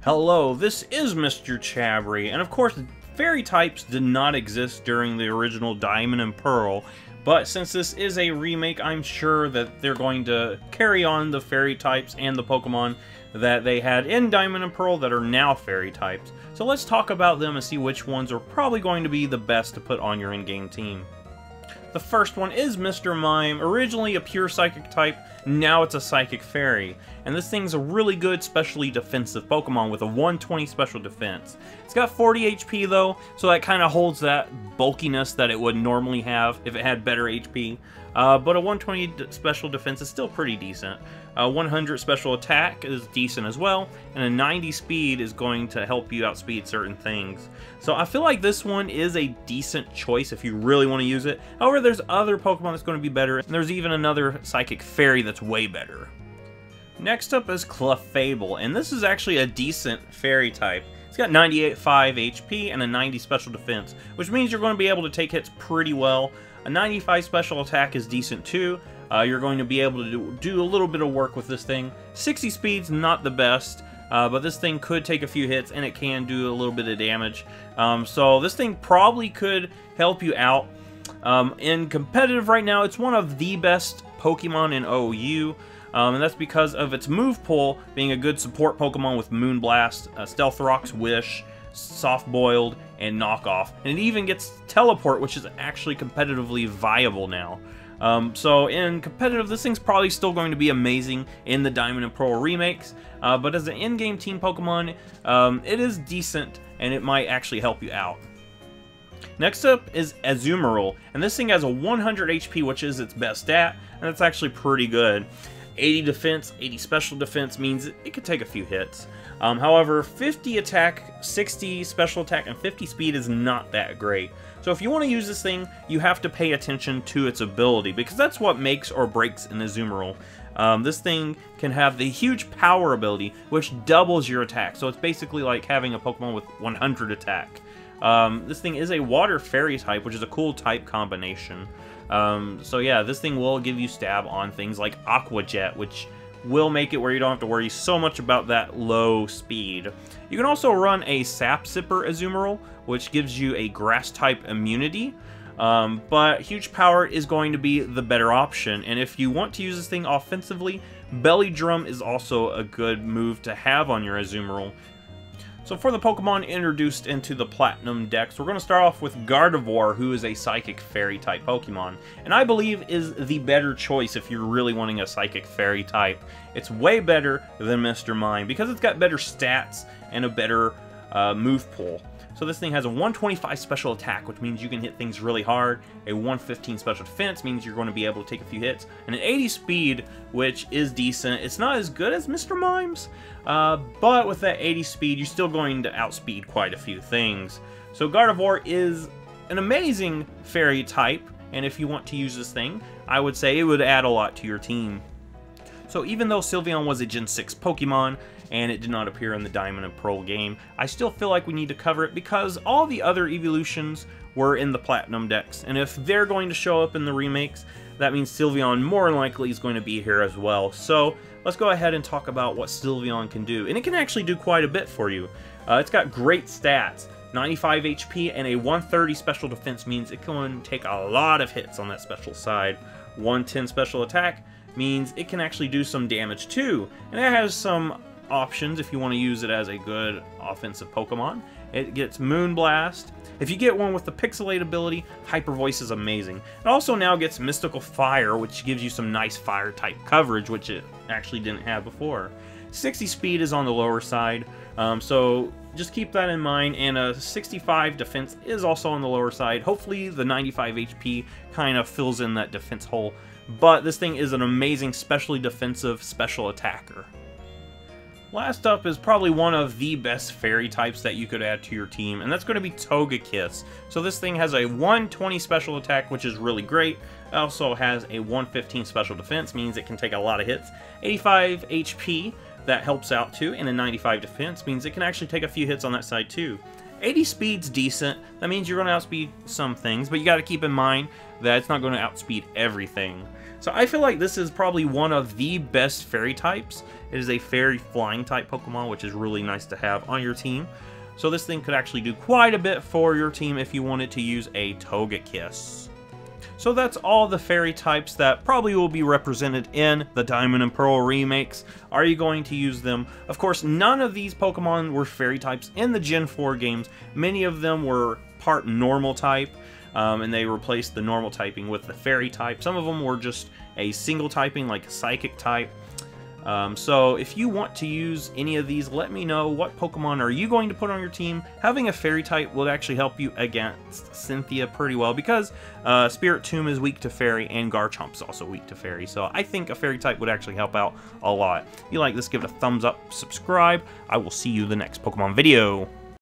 Hello, this is MrChabry, and of course, fairy types did not exist during the original Diamond and Pearl, but since this is a remake, I'm sure that they're going to carry on the fairy types and the Pokemon that they had in Diamond and Pearl that are now fairy types. So let's talk about them and see which ones are probably going to be the best to put on your in-game team. The first one is Mr. Mime, originally a pure psychic type, now it's a psychic fairy. And this thing's a really good specially defensive Pokemon with a 120 special defense. It's got 40 HP though, so that kind of holds that bulkiness that it would normally have if it had better HP. But a 120 special defense is still pretty decent. 100 special attack is decent as well, and a 90 speed is going to help you outspeed certain things. So I feel like this one is a decent choice if you really want to use it. However, there's other Pokemon that's going to be better, and there's even another Psychic Fairy that's way better. Next up is Clefair, and this is actually a decent Fairy type. It's got 98.5 HP and a 90 special defense, which means you're going to be able to take hits pretty well. A 95 special attack is decent too. You're going to be able to do a little bit of work with this thing. 60 speed's not the best, but this thing could take a few hits and it can do a little bit of damage. So this thing probably could help you out. In competitive right now, it's one of the best Pokemon in OU. And that's because of its move pool being a good support Pokemon with Moonblast, Stealth Rock's Wish, Soft Boiled, and Knockoff. And it even gets Teleport, which is actually competitively viable now. So in competitive, this thing's probably still going to be amazing in the Diamond and Pearl remakes. But as an in-game team Pokemon, it is decent, and it might actually help you out. Next up is Zoomroll, and this thing has a 100 HP, which is its best stat, and that's actually pretty good. 80 defense, 80 special defense means it could take a few hits. However, 50 attack, 60 special attack, and 50 speed is not that great. So if you want to use this thing, you have to pay attention to its ability, because that's what makes or breaks in the Zoomroll. This thing can have the huge power ability, which doubles your attack. So it's basically like having a Pokemon with 100 attack. This thing is a water fairy type, which is a cool type combination. So yeah, this thing will give you stab on things like Aqua Jet, which will make it where you don't have to worry so much about that low speed. You can also run a Sap Sipper Azumarill, which gives you a grass type immunity. But huge power is going to be the better option, and if you want to use this thing offensively, Belly Drum is also a good move to have on your Azumarill. So for the Pokemon introduced into the Platinum Dex, we're going to start off with Gardevoir, who is a Psychic Fairy type Pokemon, and I believe is the better choice if you're really wanting a Psychic Fairy type. It's way better than Mr. Mime because it's got better stats and a better move pool. So this thing has a 125 special attack, which means you can hit things really hard. A 115 special defense means you're going to be able to take a few hits. And an 80 speed, which is decent. It's not as good as Mr. Mime's, but with that 80 speed, you're still going to outspeed quite a few things. So Gardevoir is an amazing fairy type, and if you want to use this thing, I would say it would add a lot to your team. So even though Sylvanon was a Gen 6 Pokemon, and it did not appear in the Diamond and Pearl game, I still feel like we need to cover it because all the other evolutions were in the Platinum Dex, and if they're going to show up in the remakes, that means Sylvanon more than likely is going to be here as well. So let's go ahead and talk about what Sylvanon can do, and it can actually do quite a bit for you. It's got great stats. 95 HP and a 130 special defense means it can take a lot of hits on that special side. 110 special attack means it can actually do some damage too, and it has some options if you want to use it as a good offensive Pokemon. It gets Moonblast. If you get one with the Pixelate ability, Hyper Voice is amazing. It also now gets Mystical Fire, which gives you some nice fire type coverage, which it actually didn't have before. 60 speed is on the lower side, so just keep that in mind, and a 65 defense is also on the lower side. Hopefully the 95 HP kind of fills in that defense hole, but this thing is an amazing specially defensive special attacker. Last up is probably one of the best fairy types that you could add to your team, and that's going to be Toga Kiss. So this thing has a 120 special attack, which is really great. It also has a 115 special defense, means it can take a lot of hits. 85 HP, that helps out too, and a 95 defense means it can actually take a few hits on that side too. 80 speed's decent. That means you're going to outspeed some things, but you got to keep in mind that it's not going to outspeed everything. So I feel like this is probably one of the best fairy types. It is a fairy flying type Pokemon, which is really nice to have on your team. So this thing could actually do quite a bit for your team if you wanted to use a Toga Kiss. So that's all the fairy types that probably will be represented in the Diamond and Pearl remakes. Are you going to use them? Of course, none of these Pokemon were fairy types in the Gen 4 games. Many of them were part normal type, and they replaced the normal typing with the fairy type. Some of them were just a single typing, like a psychic type. So if you want to use any of these, let me know. What Pokemon are you going to put on your team? Having a fairy type will actually help you against Cynthia pretty well, because Spiritomb is weak to fairy and Garchomp is also weak to fairy. So I think a fairy type would actually help out a lot. If you like this, give it a thumbs up, subscribe. I will see you in the next Pokemon video.